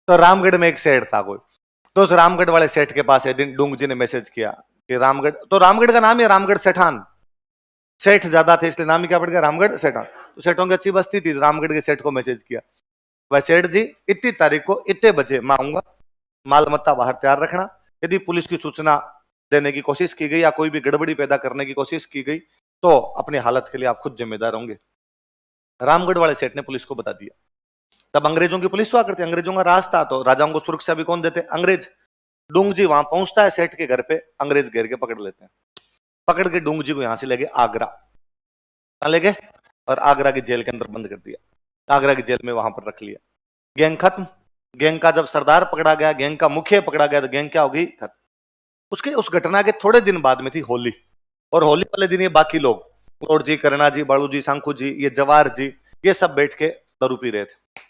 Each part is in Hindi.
तो रामगढ़ में एक सेठ था कोई, तो उस रामगढ़ वाले सेठ के पास एक दिन डूंग जी ने मैसेज किया कि रामगढ़, तो रामगढ़ का नाम है रामगढ़ सेठान, सेठ ज्यादा थे इसलिए नाम ही क्या पड़ गया रामगढ़ सेठान। तो सेठों की अच्छी बस्ती थी, रामगढ़ के सेठ को मैसेज किया, भाई सेठ जी इतनी तारीख को इतने बजे मैं आऊंगा, माल मत्ता बाहर तैयार रखना, यदि पुलिस की सूचना देने की कोशिश की गई या कोई भी गड़बड़ी पैदा करने की कोशिश की गई तो अपनी हालत के लिए आप खुद जिम्मेदार होंगे। रामगढ़ वाले सेठ ने पुलिस को बता दिया। तब अंग्रेजों की पुलिस हुआ करती, अंग्रेजों का राज था, तो राजाओं को सुरक्षा भी कौन देते, अंग्रेज। डूंग जी वहां पहुंचता है सेठ के घर पे, अंग्रेज घेर के पकड़ लेते हैं, पकड़ के डूंग जी को यहां से ले गए आगरा, कहां ले गए, और आगरा की जेल के अंदर बंद कर दिया, आगरा की जेल में वहां पर रख लिया। गैंग खत्म, गैंग का जब सरदार पकड़ा गया, गैंग का मुखिया पकड़ा गया, तो गैंग क्या हो गई, खत्म। उसके उस घटना के थोड़े दिन बाद में थी होली, और होली वाले दिन ये बाकी लोग, लौट जी, करुणा जी, बालू जी, सांखू जी, ये जवाहर जी, ये सब बैठ के दारू पी रहे थे,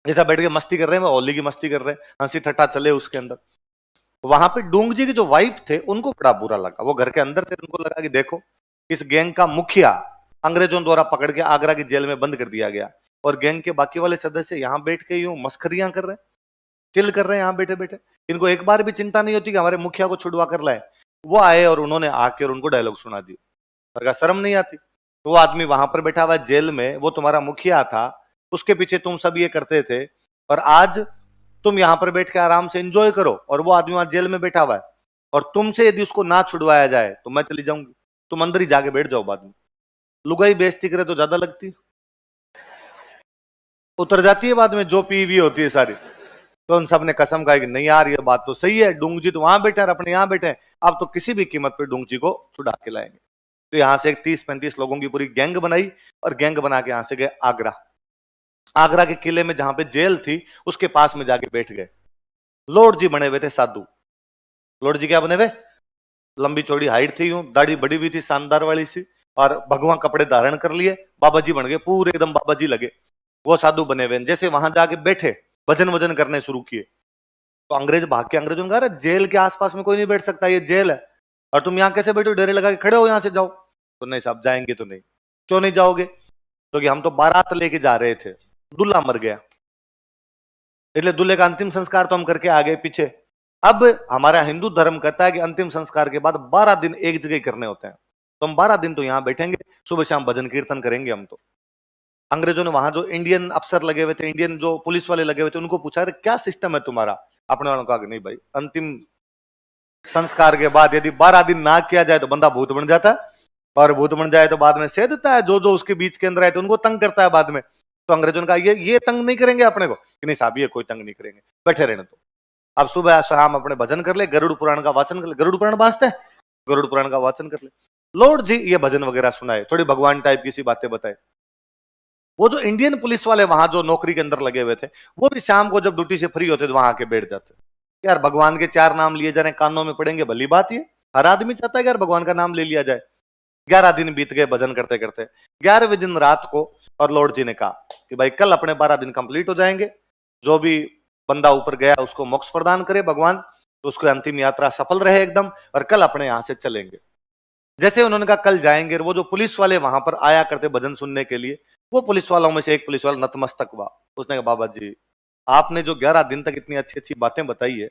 ये सब बैठ के मस्ती कर रहे हैं, होली की मस्ती कर रहे हैं, हंसी ठट्टा चले उसके अंदर। वहां पे डूंग जी की जो वाइफ थे उनको बड़ा बुरा लगा, वो घर के अंदर थे, उनको लगा कि देखो इस गैंग का मुखिया अंग्रेजों द्वारा पकड़ के आगरा की जेल में बंद कर दिया गया, और गैंग के बाकी वाले सदस्य यहाँ बैठ के यूं मस्खरियां कर रहे हैं, चिल कर रहे हैं यहाँ बैठे बैठे, इनको एक बार भी चिंता नहीं होती कि हमारे मुखिया को छुड़वा कर लाए। वो आए और उन्होंने आके और उनको डायलॉग सुना दिया, शर्म नहीं आती, वो आदमी वहां पर बैठा हुआ जेल में, वो तुम्हारा मुखिया था, उसके पीछे तुम सब ये करते थे, और आज तुम यहां पर बैठ के आराम से एंजॉय करो, और वो आदमी वहां जेल में बैठा हुआ है, और तुमसे यदि उसको ना छुड़वाया जाए तो मैं चली जाऊंगी, तुम अंदर ही जाके बैठ जाओ, बाद में लुगाई बेइज्जती करे तो ज्यादा लगती, उतर जाती है बाद में जो पी हुई होती है सारी। तो उन सब ने कसम खाई कि नहीं यार ये बात तो सही है, डूंग जी तो वहां बैठे हैं, अपने यहाँ बैठे हैं, अब तो किसी भी कीमत पे डूंग जी को छुड़ा के लाएंगे। तो यहां से एक 30-35 लोगों की पूरी गैंग बनाई, और गैंग बना के यहां से गए आगरा, आगरा के किले में जहां पे जेल थी उसके पास में जाके बैठ गए। लॉर्ड जी बने हुए थे साधु, लॉर्ड जी क्या बने हुए, लंबी चौड़ी हाइट थी, यूं दाढ़ी बड़ी हुई थी शानदार वाली सी, और भगवा कपड़े धारण कर लिए, बाबा जी बन गए, पूरे एकदम बाबा जी लगे, वो साधु बने हुए। जैसे वहां जाके बैठे भजन वजन करने शुरू किए, तो अंग्रेज भाग के, अंग्रेजों ने कहा जेल के आसपास में कोई नहीं बैठ सकता, ये जेल है, और तुम यहाँ कैसे बैठो, डेरे लगा के खड़े हो, यहाँ से जाओ। तो नहीं साहब जाएंगे तो नहीं, क्यों नहीं जाओगे, क्योंकि हम तो बारात लेके जा रहे थे, दूल्हा मर गया, इसलिए दूल्हे का अंतिम संस्कार तो हम करके आ गए पीछे। अब हमारा हिंदू धर्म कहता है कि अंतिम संस्कार के बाद 12 दिन एक जगह करने होते हैं, तो हम 12 दिन तो यहां बैठेंगे, सुबह शाम भजन कीर्तन करेंगे हम तो। अंग्रेजों ने वहां जो इंडियन अफसर लगे हुए थे, इंडियन जो पुलिस वाले लगे हुए थे, उनको पूछा क्या सिस्टम है तुम्हारा, अपने वालों कहा कि नहीं भाई, अंतिम संस्कार के बाद यदि 12 दिन ना किया जाए तो बंदा भूत बन जाता है, और भूत बन जाए तो बाद में सह देता है, जो जो उसके बीच के अंदर आए तो उनको तंग करता है बाद में। तो अंग्रेजों ने कहा ये तंग नहीं करेंगे अपने को, कि नहीं साहब ये कोई तंग नहीं करेंगे, बैठे रहने तो। अब सुबह शाम अपने भजन कर ले, गरुड़ पुराण का वाचन कर ले, गरुड़ पुराण बांचते हैं, गरुड़ पुराण का वाचन कर ले, लॉर्ड जी ये भजन वगैरह सुनाए, थोड़ी भगवान टाइप की सी बातें बताए। वो जो इंडियन पुलिस वाले वहां जो नौकरी के अंदर लगे हुए थे, वो भी शाम को जब ड्यूटी से फ्री होते तो वहां आके बैठ जाते, यार भगवान के 4 नाम लिए जा रहे हैं, कानों में पड़ेंगे, भली बात ये, हर आदमी चाहता है यार भगवान का नाम ले लिया जाए। 11 दिन बीत गए भजन करते करते, 11वें दिन रात को, और लॉर्ड जी ने कहा कि भाई कल अपने 12 दिन कंप्लीट हो जाएंगे, जो भी बंदा ऊपर गया उसको मोक्ष प्रदान करे भगवान, तो उसकी अंतिम यात्रा सफल रहे एकदम, और कल अपने यहां से चलेंगे। जैसे उन्होंने कहा कल जाएंगे, वो जो पुलिस वाले वहां पर आया करते भजन सुनने के लिए, वो पुलिस वालों में से एक पुलिस वाला नतमस्तक हुआ, उसने कहा बाबा जी आपने जो 11 दिन तक इतनी अच्छी अच्छी बातें बताई है,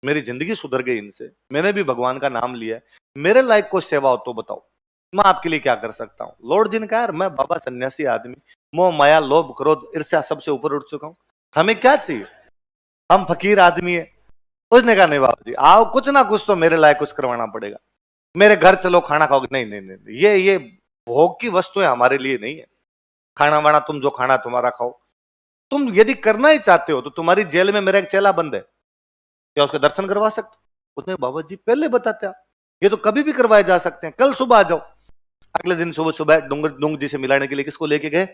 मेरी जिंदगी सुधर गई इनसे, मैंने भी भगवान का नाम लिया है, मेरे लायक कोई सेवा हो तो बताओ, मैं आपके लिए क्या कर सकता हूँ। लॉर्ड जी ने कहा मैं बाबा सन्यासी आदमी, मोह माया लोभ क्रोध ईर्ष्या सबसे ऊपर उठ चुका हूँ, हमें क्या चाहिए, हम फकीर आदमी है। उसने कहा नहीं बाबा जी आओ कुछ ना कुछ तो मेरे लायक कुछ करवाना पड़ेगा, मेरे घर चलो खाना खाओगे, नहीं नहीं नहीं ये भोग की वस्तुएं हमारे लिए नहीं है, खाना वाना तुम जो खाना तुम्हारा खाओ, तुम यदि करना ही चाहते हो तो तुम्हारी जेल में मेरा एक चेला बंद है, क्या उसके दर्शन करवा सकते। उसने बाबा जी पहले बताते आप, ये तो कभी भी करवाए जा सकते हैं, कल सुबह आ जाओ। अगले दिन सुबह सुबह डूंग जी से मिलाने के लिए किसको लेके गए,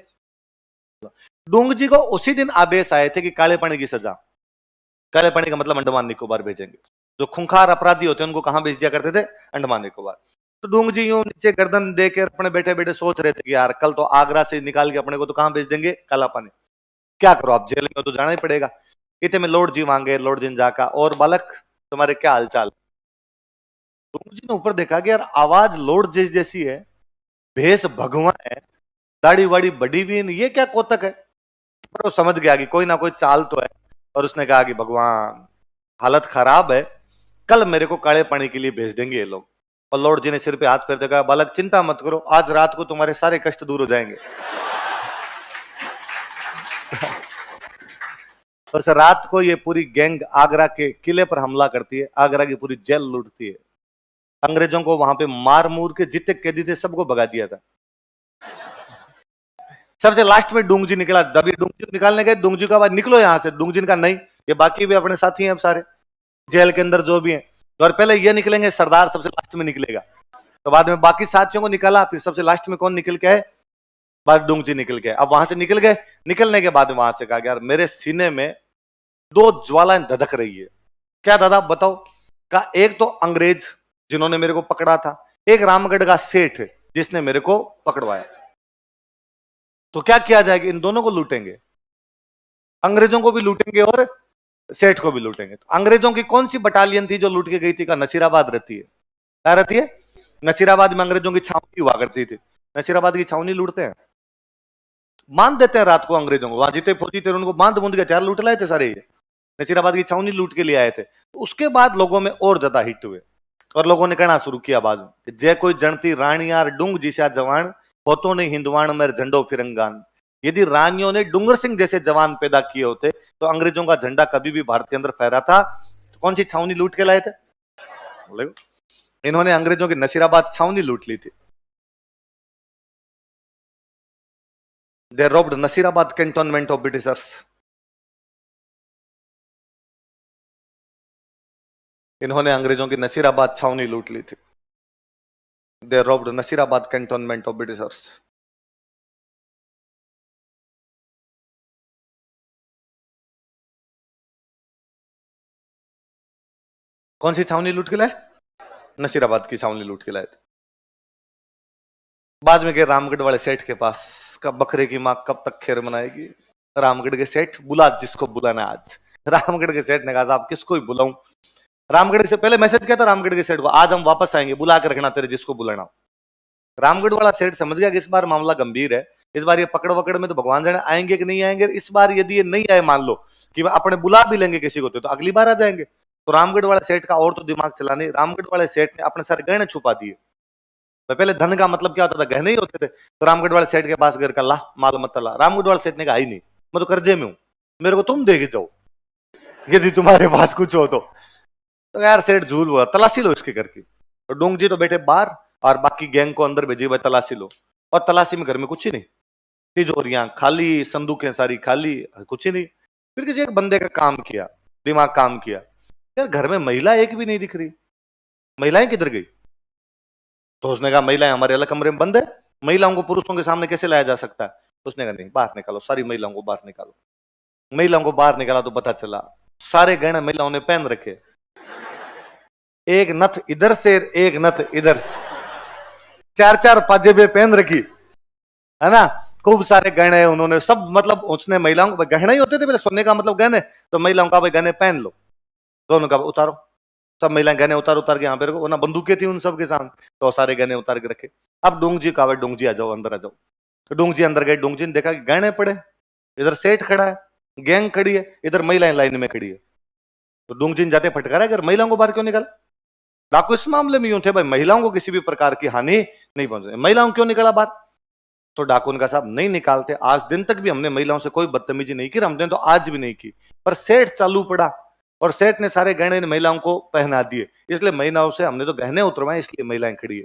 डूंग जी को उसी दिन आदेश आए थे कि काले पानी की सजा, काले पानी का मतलब अंडमान निकोबार भेजेंगे, जो खूंखार अपराधी होते हैं उनको कहां भेज दिया करते थे, अंडमान निकोबार। तो डूंग जी यूं नीचे गर्दन देकर अपने बैठे बैठे सोच रहे थे कि यार कल तो आगरा से निकाल के अपने को तो कहां भेज देंगे, काला पानी, क्या करो आप जेल में तो जाना ही पड़ेगा। इतने में लॉर्ड जी मांगे, लॉर्ड जी ने जाका और बालक तुम्हारे क्या हालचाल, डूंग जी ने ऊपर देखा कि यार आवाज लॉर्ड जी जैसी है, भेष भगवा है, दाढ़ी वाड़ी बड़ी भी नहीं, ये क्या कोतक है। पर वो समझ गया कि कोई ना कोई चाल तो है, और उसने कहा कि भगवान हालत खराब है, कल मेरे को काले पानी के लिए भेज देंगे ये लोग। और लॉर्ड जी ने सिर पे हाथ फेरते कहा, बालक चिंता मत करो, आज रात को तुम्हारे सारे कष्ट दूर हो जाएंगे। और सर रात को ये पूरी गैंग आगरा के किले पर हमला करती है, आगरा की पूरी जेल लूटती है। अंग्रेजों को वहां पे मार मूर के जितने कैदी थे सबको भगा दिया था। सबसे लास्ट में डूंगजी निकला। जब ये डूंगजी को निकालने गए, डूंगजी का बाद निकलो यहां से, डूंगजी का नहीं, ये बाकी भी अपने साथी हैं अब सारे जेल के अंदर जो भी हैं। और पहले ये निकलेंगे, सरदार सबसे लास्ट में निकलेगा, तो बाद में बाकी साथियों को निकाला, फिर सबसे लास्ट में कौन निकल के आए, बाद डूंगजी निकल के। अब वहां से निकल गए, निकलने के बाद वहां से कहा यार मेरे सीने में दो ज्वालाएं धधक रही है। क्या दादा बताओ? का एक तो अंग्रेज जिन्होंने मेरे को पकड़ा था, एक रामगढ़ का सेठ जिसने मेरे को पकड़वाया। तो क्या किया जाएगा? इन दोनों को लूटेंगे, अंग्रेजों को भी लूटेंगे और सेठ को भी लूटेंगे। तो अंग्रेजों की कौन सी बटालियन थी जो लूट के गई थी? का नसीराबाद रहती है। क्या रहती है? नसीराबाद में अंग्रेजों की छावनी हुआ करती थी। नसीराबाद की छावनी लूटते हैं, बांध देते हैं रात को अंग्रेजों को। वहां जितने फौजी थे उनको बांध बूंद के हथियार लूट लाए थे सारे, ये नसीराबाद की छावनी लूट के लिए आए थे। तो उसके बाद लोगों में और ज्यादा हिट हुए और लोगों ने कहना शुरू किया बाद में, जय कोई जनती रानियार डूंग जिसा जवान, होतो ने हिंदवान में झंडो फिरंगान। यदि रानियों ने डूंगर सिंह जैसे जवान पैदा किए होते तो अंग्रेजों का झंडा कभी भी भारत के अंदर फहरा था। तो कौन सी छावनी लूट के लाए थे? इन्होंने अंग्रेजों की नसीराबाद छावनी लूट ली थी। They robbed Nasirabad cantonment of Britishers. इन्होंने अंग्रेजों की नसीराबाद छावनी लूट ली थी। They robbed Nasirabad cantonment of Britishers. कौन सी छावनी लूट के लाए? नसीराबाद की छावनी लूट के लाए थे। बाद में गए रामगढ़ वाले सेठ के पास, कब बकरे की मां कब तक खैर मनाएगी। रामगढ़ के सेठ, बुला जिसको बुलाना आज। रामगढ़ के सेठ ने कहा साहब किसको ही बुलाऊं। रामगढ़ से पहले मैसेज किया था रामगढ़ के सेठ को, आज हम वापस आएंगे, बुला कर रखना तेरे जिसको बुलाना। रामगढ़ वाला सेठ समझ गया कि इस बार मामला गंभीर है, इस बार ये पकड़ वकड़ में तो भगवान जाने आएंगे कि नहीं आएंगे। इस बार यदि ये नहीं आए, मान लो कि अपने बुला भी लेंगे किसी को, तो अगली बार आ जाएंगे। तो रामगढ़ वाले सेठ का और तो दिमाग चला नहीं, रामगढ़ वाले सेठ ने अपने सारे गहने छुपा दिए। तो पहले धन का मतलब क्या होता था? गहने ही होते थे। तो रामगढ़ वाले सेठ के पास घर का ला माल मत ला। रामगढ़ वाले सेठ ने कहा ही नहीं, मैं तो कर्जे में हूं, मेरे को तुम देके जाओ यदि तुम्हारे पास कुछ हो तो यार सेठ झूल बोला, तलाशी लो इसके घर की। तो डोंग जी तो बैठे बाहर और बाकी गैंग को अंदर भेजी, भाई तलाशी लो। और तलाशी में घर में कुछ ही नहीं, तिजोरियां खाली, संदूकें सारी खाली, कुछ ही नहीं। फिर किसी एक बंदे का काम किया, दिमाग काम किया, यार घर में महिला एक भी नहीं दिख रही, महिलाएं किधर गई? तो उसने कहा महिलाएं हमारे अलग कमरे में बंद है, महिलाओं को पुरुषों के सामने कैसे लाया जा सकता है? उसने कहा नहीं, बाहर निकालो सारी महिलाओं को, बाहर निकालो। महिलाओं को बाहर निकाला तो पता चला सारे गहने महिलाओं ने पहन रखे, एक नथ इधर से एक नथ इधर से, चार चार पाजेबे पहन रखी है ना, खूब सारे गहने उन्होंने सब, मतलब उसने महिलाओं को, गहने ही होते थे पहले, सोने का मतलब गहने, तो महिलाओं का भाई गहने पहन लो, दोनों का उतारो, सब महिलाएं गहने उतार उतार के यहाँ पे रखो, ना बंदूकें थी उन सब के सामने, तो सारे गहने उतार के रखे। अब डोंगजी का, डोंगजी आ जाओ अंदर आ जाओ। तो डोंगजी अंदर गए, डोंगजी ने देखा कि गहने पड़े, इधर सेठ खड़ा है, गैंग खड़ी है, इधर महिलाएं लाइन में खड़ी है। तो डोंगजी ने जाते फटकारा, अगर महिलाओं को बाहर क्यों निकाला? डाकू इस मामले में यूं थे भाई, महिलाओं को किसी भी प्रकार की हानि नहीं पहुंचे, महिलाओं क्यों निकाला बाहर? तो डाकू ने कहा साहब नहीं निकालते, आज दिन तक भी हमने महिलाओं से कोई बदतमीजी नहीं की, हमने तो आज भी नहीं की, पर सेठ चालू पड़ा और सेठ ने सारे गहने महिलाओं को पहना दिए, इसलिए महिलाओं से हमने तो गहने उतरवाए, इसलिए महिलाएं खड़ी है।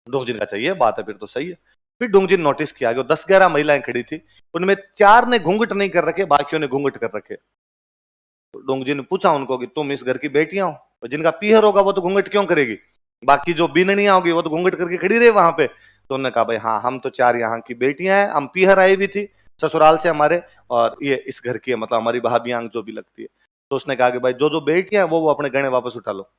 डोंगजी का चाहिए बात है, फिर तो सही है। फिर डोंगजी ने नोटिस किया कि 10-11 महिलाएं खड़ी थी, उनमें 4 ने घूंघट नहीं कर रखे, बाकियों ने घूंघट कर रखे। तो डोंगजी ने पूछा उनको कि तुम इस घर की बेटियां हो? तो जिनका पीहर होगा वो तो घूंघट क्यों करेगी, बाकी जो बीननियां होगी वो तो घूंघट करके खड़ी रहे वहां पे। तो उन्होंने कहा भाई हाँ, हम तो 4 यहाँ की बेटियां हैं, हम पीहर आई हुई थी ससुराल से हमारे, और ये इस घर की है, मतलब हमारी भाभियां जो भी लगती है। तो उसने कहा कि भाई जो जो बेटियां हैं वो अपने गहने वापस उठा लो,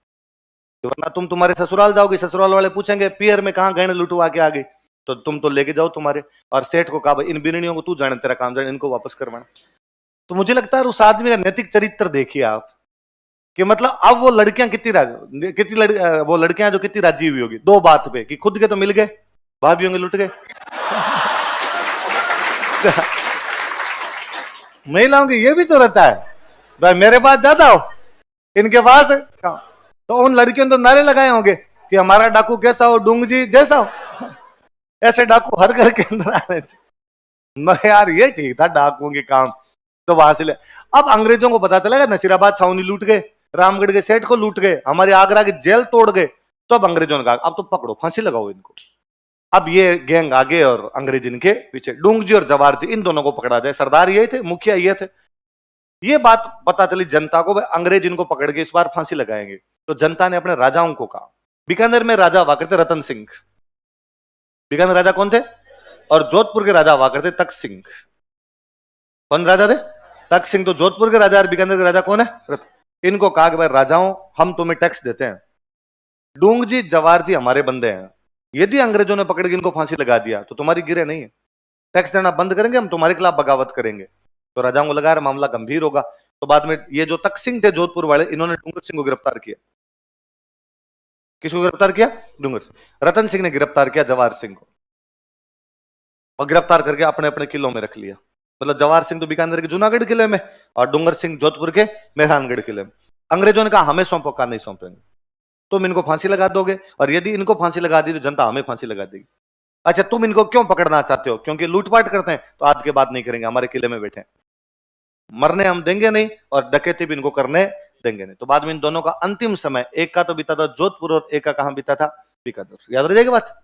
वरना तुम तुम्हारे ससुराल जाओगी, ससुराल वाले पूछेंगे पीहर में कहाँ गहने लुटवा के आ गई, तो तुम तो लेके जाओ तुम्हारे। और सेठ को कहा भाई इन बिरनियों को तू जाने, तेरा काम जाने, इनको वापस करवाना। तो मुझे लगता है उस आदमी का नैतिक चरित्र देखिए आप, कि मतलब अब वो लड़कियां वो लड़कियां जो कितनी राजी हुई होगी 2 बात पे, कि खुद के तो मिल गए, भाभी होंगे लुट गए। महिलाओं के ये भी तो रहता है भाई मेरे पास ज्यादा हो, इनके पास कम। तो उन लड़कियों ने तो नारे लगाए होंगे कि हमारा डाकू कैसा हो, डूंग जी जैसा हो। ऐसे डाकू हर घर के अंदर आ रहे थे। मैं यार ये ठीक था डाकुओं के काम। तो वहां से ले, अब अंग्रेजों को पता चलेगा नसीराबाद छावनी लूट गए, रामगढ़ के सेठ को लूट गए, हमारे आगरा की जेल तोड़ गए। तो अब अंग्रेजों ने कहा अब तो पकड़ो, फांसी लगाओ इनको। अब ये गैंग आगे और अंग्रेज इनके पीछे, डूंग जी और जवाहर जी इन दोनों को पकड़ा जाए। सरदार ये थे, मुखिया ये थे। ये बात पता चली जनता को, अंग्रेज इनको पकड़ के इस बार फांसी लगाएंगे। तो जनता ने अपने राजाओं को कहा, बीकानेर में राजा हुआ करते रतन सिंह, बीकानेर राजा कौन थे, और जोधपुर के राजा हुआ करते तख्त सिंह। कौन राजा थे, तख्त सिंह। तो जोधपुर के राजा और बीकानेर के राजा कौन है, इनको कहा कि भाई राजाओं हम तुम्हें टैक्स देते हैं, डूंग जी जवाहर जी हमारे बंदे हैं, यदि अंग्रेजों ने पकड़ के इनको फांसी लगा दिया तो तुम्हारी गिरे नहीं है, टैक्स देना बंद करेंगे, हम तुम्हारे खिलाफ बगावत करेंगे। तो राजाओं को लगा मामला गंभीर होगा। तो बाद में ये जो तख्त सिंह थे जोधपुर वाले, इन्होंने डूंगर सिंह को गिरफ्तार किया। किसको गिरफ्तार किया, डूंगर सिंह। रतन सिंह ने गिरफ्तार किया जवाहर सिंह को, और गिरफ्तार करके अपने अपने किलों में रख लिया। मतलब जवाहर सिंह तो बीकानेर के जूनागढ़ किले में, और डूंगर सिंह जोधपुर के मेहरानगढ़ किले में। अंग्रेजों ने कहा हमें सौंपो, का नहीं सौंपेंगे, तुम इनको फांसी लगा दोगे, और यदि इनको फांसी लगा दी तो जनता हमें फांसी लगा देगी। अच्छा तुम इनको क्यों पकड़ना चाहते हो, क्योंकि लूटपाट करते हैं, तो आज के बाद नहीं करेंगे, हमारे किले में बैठे, मरने हम देंगे नहीं, और डकैती भी इनको करने देंगे नहीं। तो बाद में इन दोनों का अंतिम समय, एक का तो बीता था जोधपुर और एक का कहां बीता था, बीकानेर। याद रह जाएगी बात।